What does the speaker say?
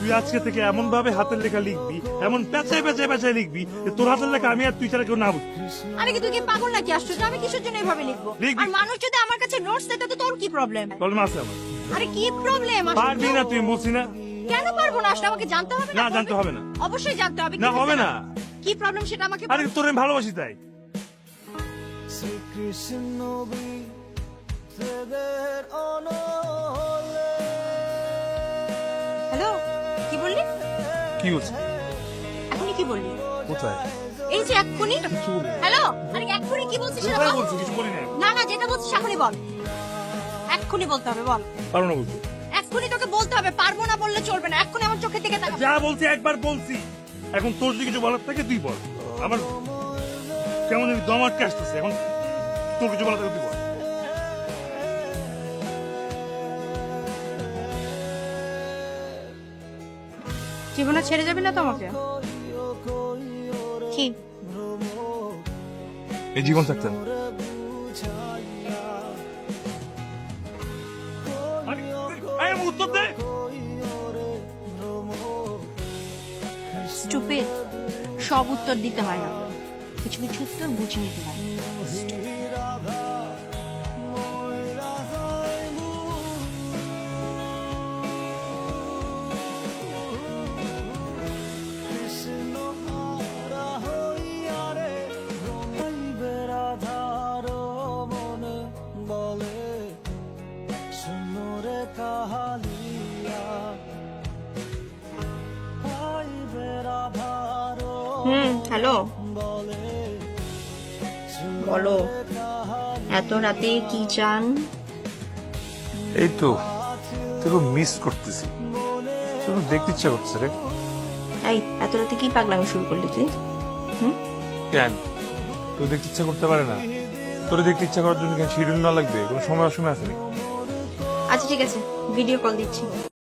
তুই আজকে থেকে এমন ভাবে হাতের লেখা লিখবি, এমন পেঁচায় পেঁচায় পেঁচায় লিখবি যে তোর হাতের লেখা আমি আর তুই ছাড়া কেউ না বুঝবি। আরে কি তুই কি পাগল নাকি? আশ্চর্য, আমি কিসের জন্য এভাবে লিখবো? লিখবি। আর মানুষ যদি আমার কাছে নোটস দেয় তো তোর কি প্রবলেম? প্রবলেম আছে আমার। আরে কি প্রবলেম? পারবি না তুই, বলছি না। কেন পারবো না? আসলে আমাকে জানতে হবে না, জানতে হবে না। অবশ্যই জানতে হবে। না, হবে না। কি প্রবলেম সেটা আমাকে আরে তোর আমি ভালোবাসি তাই। হ্যালো, কি বললি? কি হচ্ছে? এখনই কি বললি? কোথায়? এই যে এক্ষুনি। হ্যালো, আরে এক্ষুনি কি বলছিস সেটা কোথায় বল। বলছি? কিছু বলি না। না না, যেটা বলছিস এখনই বল। এক্ষুনি বলতে হবে, বল। পারো না বলতে। এক্ষুনি তোকে বলতে হবে, পারবো না বললে চলবে না। এক্ষুনি আমার চোখের দিকে তাকা। যা বলছি একবার বলছি, এখন তোর যদি কিছু বলার থাকে তুই বল। আমার কেমন জানি দম আটকে আসতেছে, এখন তোর কিছু বলার থাকে তুই বল। জীবনে ছেড়ে যাবি না তো আমাকে? কি? এই জীবন থাকতে না। আরে উত্তর দে। স্টুপিড, সব উত্তর দিতে হয় না, কিছু কিছু উত্তর বুঝে নিতে হয়। হ্যালো, বলো, এত রাতে কি চান? এই তো তোকে মিস করতেছি, তোকে দেখতে ইচ্ছা করছে রে। এই এত রাতে কি পাগলামি শুরু করলি তুই? কেন তোর দেখতে ইচ্ছা করতে পারে না? তোর দেখতে ইচ্ছা করার জন্য কেন শিডিউল না লাগবে? কোনো সময় অসময় আছে নাকি? আচ্ছা ঠিক আছে, ভিডিও কল দিচ্ছি।